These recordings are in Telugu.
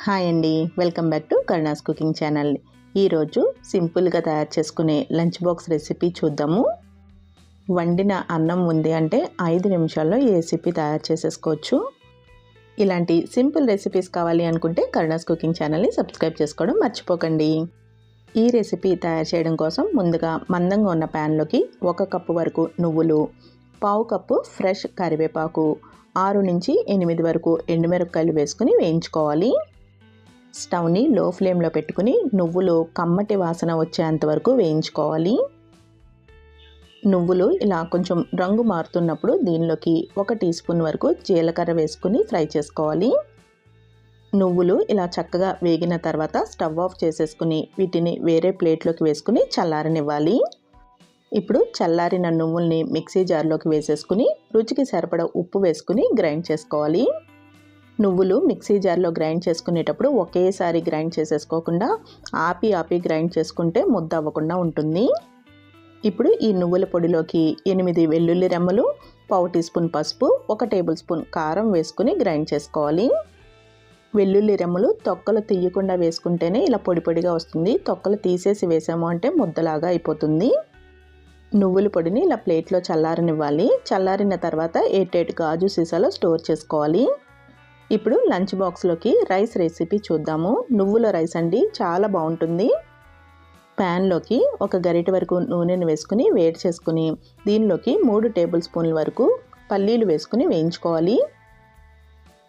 హాయ్ అండి, welcome back to Karuna's cooking channel. ఈరోజు సింపుల్గా తయారు చేసుకునే లంచ్ బాక్స్ రెసిపీ చూద్దాము. వండిన అన్నం ఉంది అంటే 5 నిమిషాల్లో ఈ రెసిపీ తయారు చేసేసుకోవచ్చు. ఇలాంటి సింపుల్ రెసిపీస్ కావాలి అనుకుంటే కరుణాస్ కుకింగ్ ఛానల్ని సబ్స్క్రైబ్ చేసుకోవడం మర్చిపోకండి. ఈ రెసిపీ తయారు చేయడం కోసం ముందుగా మందంగా ఉన్న ప్యాన్లోకి 1 కప్పు వరకు నువ్వులు, 1/2 కప్పు ఫ్రెష్ కరివేపాకు, 6 నుంచి 8 వరకు ఎండుమిరపకాయలు వేసుకుని వేయించుకోవాలి. స్టవ్ని లో ఫ్లేమ్లో పెట్టుకుని నువ్వులు కమ్మటి వాసన వచ్చేంత వరకు వేయించుకోవాలి. నువ్వులు ఇలా కొంచెం రంగు మారుతున్నప్పుడు దీనిలోకి 1 టీ స్పూన్ వరకు జీలకర్ర వేసుకుని ఫ్రై చేసుకోవాలి. నువ్వులు ఇలా చక్కగా వేగిన తర్వాత స్టవ్ ఆఫ్ చేసేసుకుని వీటిని వేరే ప్లేట్లోకి వేసుకుని చల్లారనివ్వాలి. ఇప్పుడు చల్లారిన నువ్వుల్ని మిక్సీ జార్లోకి వేసేసుకుని రుచికి సరిపడా ఉప్పు వేసుకుని గ్రైండ్ చేసుకోవాలి. నువ్వులు మిక్సీ జార్లో గ్రైండ్ చేసుకునేటప్పుడు ఒకేసారి గ్రైండ్ చేసేసుకోకుండా ఆపి గ్రైండ్ చేసుకుంటే ముద్ద అవ్వకుండా ఉంటుంది. ఇప్పుడు ఈ నువ్వుల పొడిలోకి 8 వెల్లుల్లి రెమ్మలు, 1/2 టీ స్పూన్ పసుపు, 1 టేబుల్ స్పూన్ కారం వేసుకుని గ్రైండ్ చేసుకోవాలి. వెల్లుల్లి రెమ్మలు తొక్కలు తీయకుండా వేసుకుంటేనే ఇలా పొడి పొడిగా వస్తుంది. తొక్కలు తీసేసి వేసాము అంటే ముద్దలాగా అయిపోతుంది. నువ్వుల పొడిని ఇలా ప్లేట్లో చల్లారనివ్వాలి. చల్లారిన తర్వాత ఎయిర్టైట్ గాజు సీసాలో స్టోర్ చేసుకోవాలి. ఇప్పుడు లంచ్ బాక్స్లోకి రైస్ రెసిపీ చూద్దాము. నువ్వుల రైస్ అండి, చాలా బాగుంటుంది. ప్యాన్లోకి 1 గరిటె వరకు నూనెను వేసుకుని వేడి చేసుకుని దీనిలోకి 3 టేబుల్ స్పూన్ల వరకు పల్లీలు వేసుకుని వేయించుకోవాలి.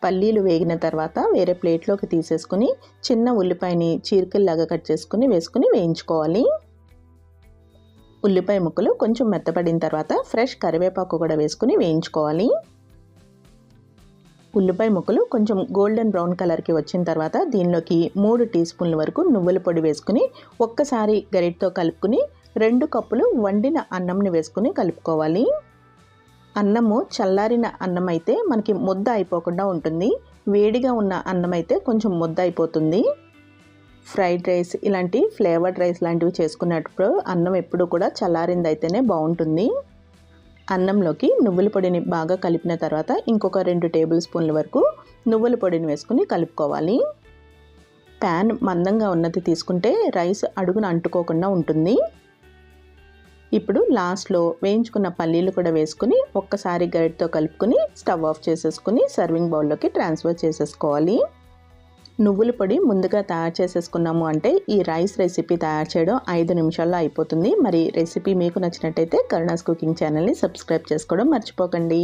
పల్లీలు వేగిన తర్వాత వేరే ప్లేట్లోకి తీసేసుకుని చిన్న ఉల్లిపాయని చీరికల్లాగా కట్ చేసుకుని వేసుకుని వేయించుకోవాలి. ఉల్లిపాయ ముక్కలు కొంచెం మెత్తపడిన తర్వాత ఫ్రెష్ కరివేపాకు కూడా వేసుకుని వేయించుకోవాలి. ఉల్లిపాయ ముక్కలు కొంచెం గోల్డెన్ బ్రౌన్ కలర్కి వచ్చిన తర్వాత దీనిలోకి 3 టీ స్పూన్ల వరకు నువ్వుల పొడి వేసుకుని ఒక్కసారి గరిటెతో కలుపుకుని 2 కప్పులు వండిన అన్నంని వేసుకుని కలుపుకోవాలి. అన్నము చల్లారిన అన్నం అయితే మనకి ముద్ద అయిపోకుండా ఉంటుంది. వేడిగా ఉన్న అన్నం అయితే కొంచెం ముద్ద అయిపోతుంది. ఫ్రైడ్ రైస్ ఇలాంటి ఫ్లేవర్డ్ రైస్ లాంటివి చేసుకున్నప్పుడు అన్నం ఎప్పుడు కూడా చల్లారింది అయితేనే బాగుంటుంది. అన్నంలోకి నువ్వుల పొడిని బాగా కలిపిన తర్వాత ఇంకొక 2 టేబుల్ స్పూన్ల వరకు నువ్వుల పొడిని వేసుకుని కలుపుకోవాలి. ప్యాన్ మందంగా ఉన్నది తీసుకుంటే రైస్ అడుగున అంటుకోకుండా ఉంటుంది. ఇప్పుడు లాస్ట్లో వేయించుకున్న పల్లీలు కూడా వేసుకుని ఒక్కసారి గరిటెతో కలుపుకొని స్టవ్ ఆఫ్ చేసేసుకుని సర్వింగ్ బౌల్లోకి ట్రాన్స్ఫర్ చేసేసుకోవాలి. నువ్వుల పొడి ముందుగా తయారు చేసేసుకున్నాము అంటే ఈ రైస్ రెసిపీ తయారు చేయడం 5 నిమిషాల్లో అయిపోతుంది. మరి రెసిపీ మీకు నచ్చినట్టయితే కరుణాస్ కుకింగ్ ఛానల్ని సబ్స్క్రైబ్ చేసుకోవడం మర్చిపోకండి.